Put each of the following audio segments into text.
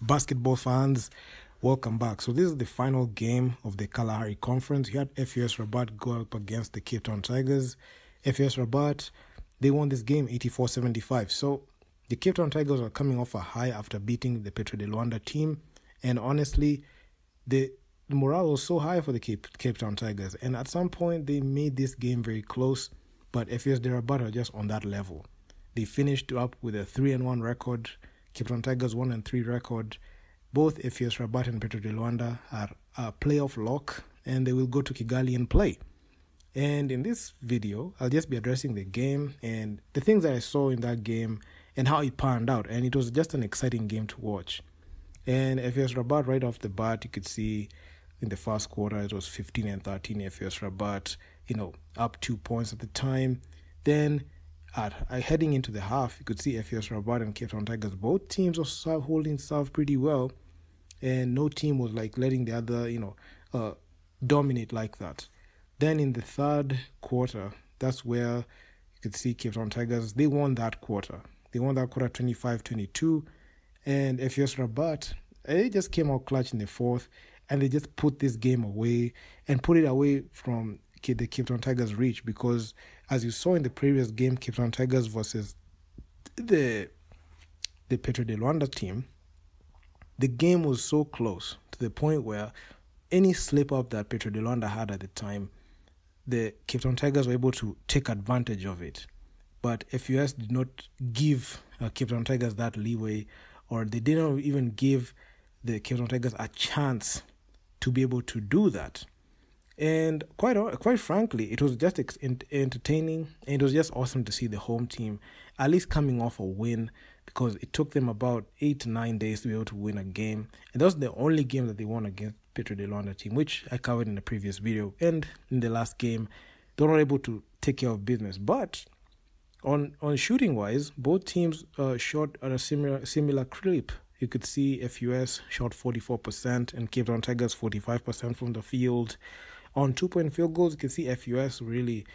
Basketball fans, welcome back. So this is the final game of the Kalahari Conference. You had FUS Rabat go up against the Cape Town Tigers. FUS Rabat, they won this game 84-75. So the Cape Town Tigers are coming off a high after beating the Petro de Luanda team. And honestly, the morale was so high for the Cape Town Tigers. And at some point, they made this game very close. But FUS de Rabat are just on that level. They finished up with a 3-1 record. Cape Town Tigers 1-3 record. Both FUS Rabat and Petro de Luanda are playoff lock, and they will go to Kigali and play. And in this video, I'll just be addressing the game and the things that I saw in that game and how it panned out. And it was just an exciting game to watch. And FUS Rabat, right off the bat, you could see in the first quarter it was 15-13 FUS Rabat, up 2 points at the time. Then heading into the half, you could see FUS Rabat and Cape Town Tigers, both teams were holding serve pretty well, and no team was letting the other, dominate like that. Then in the third quarter, that's where you could see Cape Town Tigers, they won that quarter. They won that quarter 25-22, and FUS Rabat, they just came out clutch in the fourth, and they just put this game away and put it away from the Cape Town Tigers' reach, because as you saw in the previous game, Cape Town Tigers versus the Petro de Luanda team, the game was so close to the point where any slip-up that Petro de Luanda had at the time, the Cape Town Tigers were able to take advantage of it. But FUS did not give Cape Town Tigers that leeway, or they didn't even give the Cape Town Tigers a chance to be able to do that. And quite frankly, it was just entertaining, and it was just awesome to see the home team at least coming off a win, because it took them about 8 to 9 days to be able to win a game. And that was the only game that they won against Petro de Luanda team, which I covered in the previous video. And in the last game, they were not able to take care of business. But on shooting-wise, both teams shot at a similar clip. You could see FUS shot 44% and Cape Town Tigers 45% from the field. On 2-point field goals, you can see FUS really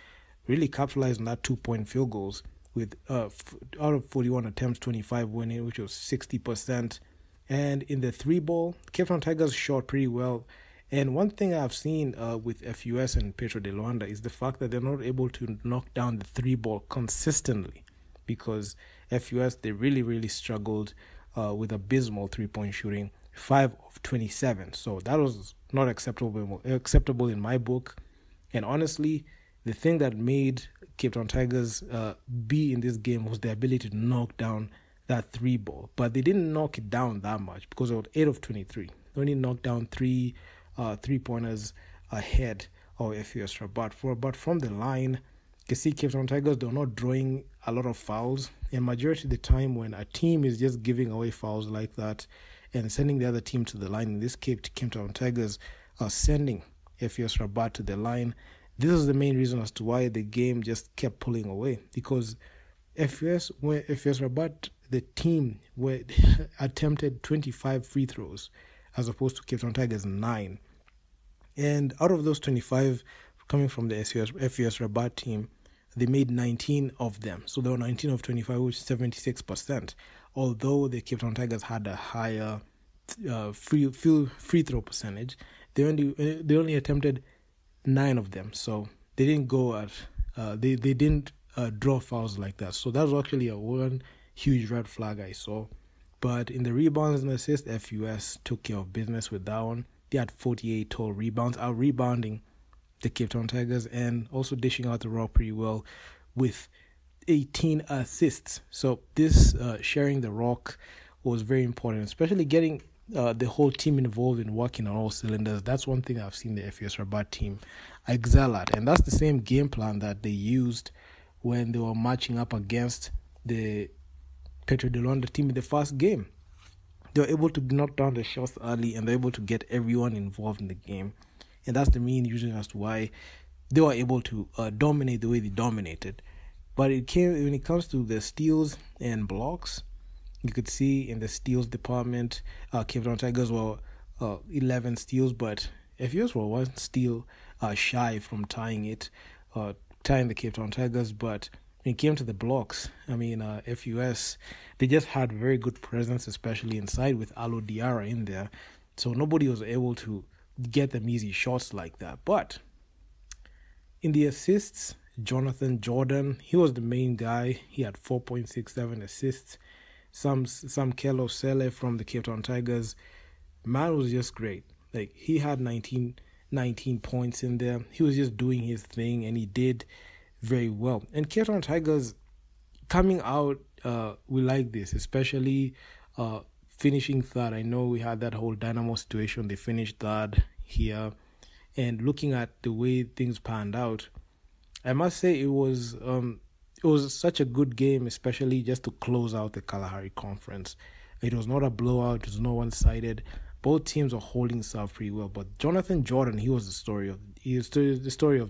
capitalized on that 2-point field goals with out of 41 attempts, 25 winning, which was 60%. And in the 3-ball, Cape Town Tigers shot pretty well. And one thing I've seen with FUS and Petro de Luanda is the fact that they're not able to knock down the 3-ball consistently, because FUS, they really struggled with abysmal 3-point shooting, 5 of 27. So that was not acceptable in my book. And honestly, the thing that made Cape Town Tigers be in this game was the ability to knock down that 3-ball. But they didn't knock it down that much, because it was 8 of 23. They only knocked down 3 3-pointers ahead of FUS Rabat. But from the line, you can see Cape Town Tigers, they're not drawing a lot of fouls. And majority of the time when a team is just giving away fouls like that and sending the other team to the line, in this case, Cape Town Tigers are sending FUS Rabat to the line. This is the main reason as to why the game just kept pulling away, because FUS Rabat, the team, attempted 25 free throws as opposed to Cape Town Tigers 9. And out of those 25 coming from the FUS Rabat team, they made 19 of them. So they were 19 of 25, which is 76%. Although the Cape Town Tigers had a higher free throw percentage, they only attempted 9 of them. So they didn't go at they didn't draw fouls like that. So that was actually one huge red flag I saw. But in the rebounds and assists, FUS took care of business with that one. They had 48 total rebounds, out rebounding the Cape Town Tigers, and also dishing out the rock pretty well with 18 assists. So this sharing the rock was very important, especially getting the whole team involved in working on all cylinders. That's one thing I've seen the FUS Rabat team excel at, and that's the same game plan that they used when they were matching up against the Petro de Luanda team in the first game. They were able to knock down the shots early, and they're able to get everyone involved in the game. And that's the main reason as to why they were able to dominate the way they dominated. But when it comes to the steals and blocks, you could see in the steals department, Cape Town Tigers were 11 steals, but FUS were 1 steal shy from tying the Cape Town Tigers. But when it came to the blocks, FUS, they just had very good presence, especially inside with Alo Diarra in there. So nobody was able to get them easy shots like that. But in the assists, Jonathan Jordan, he was the main guy. He had 4.67 assists. Some Kelo Sele from the Cape Town Tigers, man was just great. Like, he had 19 points in there. He was just doing his thing, and he did very well. And Cape Town Tigers coming out, we like this, especially finishing third. I know we had that whole Dynamo situation. They finished third here. And looking at the way things panned out, I must say it was such a good game, especially just to close out the Kalahari Conference. It was not a blowout. It was not one-sided. Both teams are holding serve pretty well. But Jonathan Jordan, he was the story of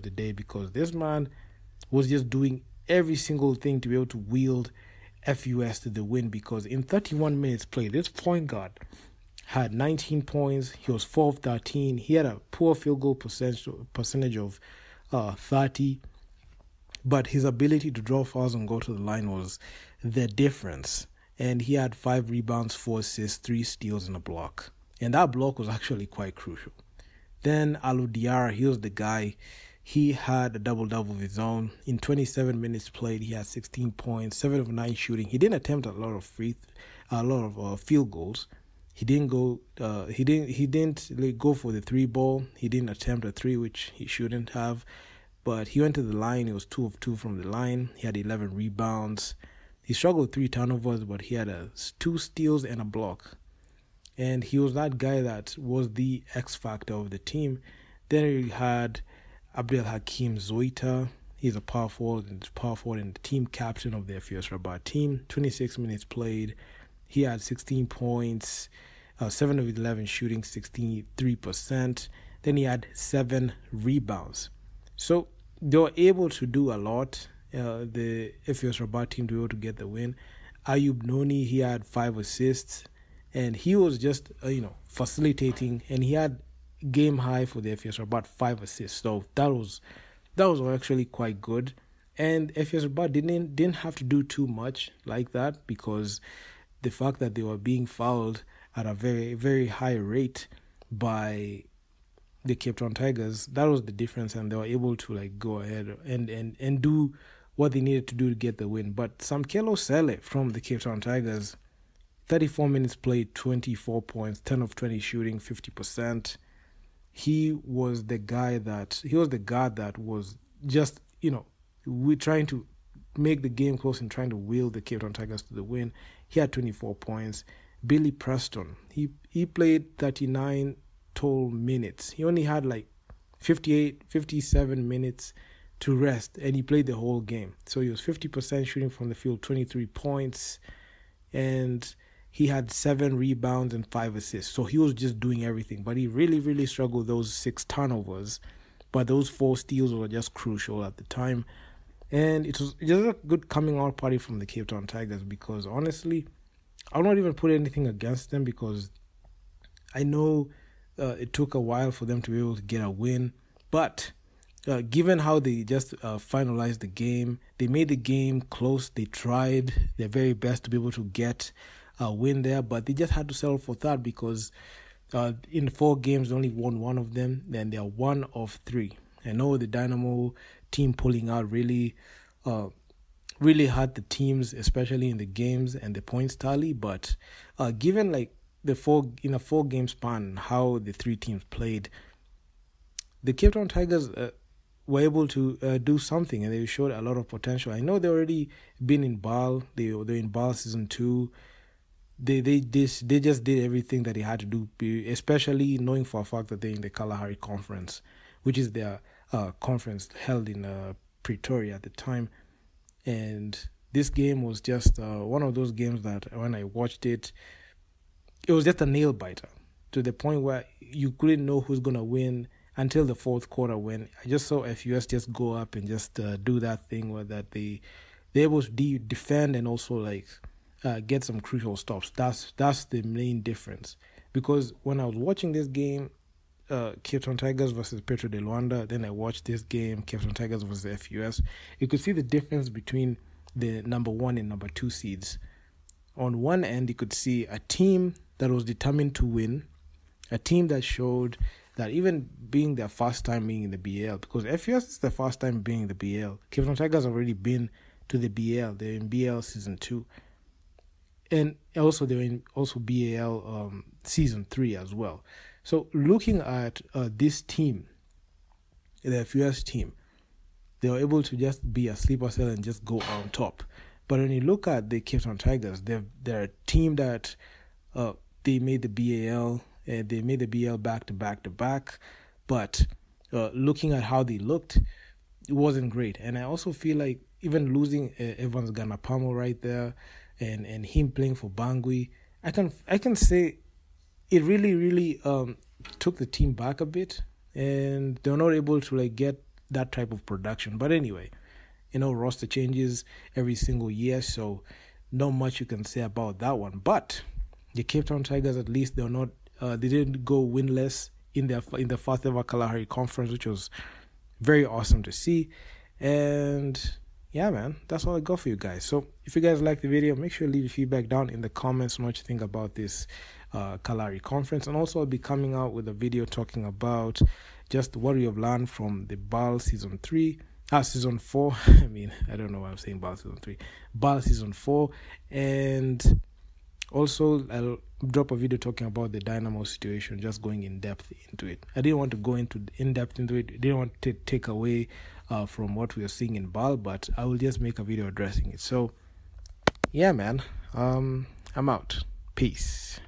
the day, because this man was just doing every single thing to be able to wield FUS to the win, because in 31 minutes played, this point guard had 19 points. He was 4 of 13. He had a poor field goal percentage of 30. But his ability to draw fouls and go to the line was the difference. And he had 5 rebounds, 4 assists, 3 steals, and a block. And that block was actually quite crucial. Then Alo Diarra, he was the guy. He had a double-double of his own. In 27 minutes played, he had 16 points, 7 of 9 shooting. He didn't attempt a lot of field goals. He didn't go for the 3 ball. He didn't attempt a 3, which he shouldn't have. But he went to the line. He was 2 of 2 from the line. He had 11 rebounds. He struggled with 3 turnovers, but he had 2 steals and a block. And he was that guy that was the X factor of the team. Then we had Abdel Hakim Zoita. He's a power forward and the team captain of the FUS Rabat team. 26 minutes played. He had 16 points, 7 of 11 shooting, 63%. Then he had 7 rebounds. So they were able to do a lot. The FUS Rabat team to be able to get the win. Ayub Noni, he had 5 assists, and he was just facilitating, and he had game high for the FUS Rabat 5 assists. So that was actually quite good. And FUS Rabat didn't have to do too much like that, because the fact that they were being fouled at a very, very high rate by the Cape Town Tigers, that was the difference, and they were able to go ahead and do what they needed to do to get the win. But Samkelo Sele from the Cape Town Tigers, 34 minutes played, 24 points, 10 of 20 shooting, 50%. He was the guard that was just, we're trying to make the game close and trying to will the Cape Town Tigers to the win. He had 24 points. Billy Preston, he played 39 total minutes. He only had 57 minutes to rest, and he played the whole game. So he was 50% shooting from the field, 23 points, and he had 7 rebounds and 5 assists. So he was just doing everything, but he really, really struggled those 6 turnovers. But those 4 steals were just crucial at the time. And it was just a good coming out party from the Cape Town Tigers, because honestly, I'll not even put anything against them, because I know it took a while for them to be able to get a win. But given how they just finalized the game, they made the game close. They tried their very best to be able to get a win there, but they just had to settle for that, because in 4 games, they only won 1 of them. Then they are 1 of 3. I know the Dynamo team pulling out really hurt the teams, especially in the games and the points tally. But given the 4 game span, how the 3 teams played, the Cape Town Tigers were able to do something, and they showed a lot of potential. I know they already been in BAL. They're in BAL season 2. They just did everything that they had to do, especially knowing for a fact that they're in the Kalahari Conference, which is their conference held in Pretoria at the time. And this game was just one of those games that when I watched it, it was just a nail biter, to the point where you couldn't know who's going to win until the 4th quarter, when I just saw FUS just go up and just do that thing where that they're able to defend and also get some crucial stops. That's the main difference. Because when I was watching this game, Cape Town Tigers versus Petro de Luanda. Then I watched this game, Cape Town Tigers versus FUS. You could see the difference between the number 1 and number 2 seeds. On one end, you could see a team that was determined to win, a team that showed that even being their first time being in the BL, because FUS is their first time being in the BL. Cape Town Tigers have already been to the BL. They're in BL Season 2. And also they're in BAL Season 3 as well. So looking at this team, the FUS team, they were able to just be a sleeper cell and just go on top. But when you look at the Cape Town Tigers, they're a team that they made the BAL. They made the BL back to back. But looking at how they looked, it wasn't great. And I also feel like even losing Evans Ganapamo right there, and him playing for Bangui, I can say it really took the team back a bit, and they're not able to like get that type of production. But anyway, roster changes every single year, so not much you can say about that one. But the Cape Town Tigers, at least they're not they didn't go winless in the first ever Kalahari Conference, which was very awesome to see. And yeah, man, that's all I got for you guys. So if you guys like the video, make sure to leave your feedback down in the comments on what you think about this Kalahari Conference. And also I'll be coming out with a video talking about just what we have learned from the BAL Season 4. I mean, I don't know why I'm saying BAL Season 3. BAL Season 4. And also I'll drop a video talking about the Dynamo situation, just going in depth into it. I didn't want to go in depth into it. I didn't want to take away from what we are seeing in BAL, but I will just make a video addressing it. So yeah, man, I'm out. Peace.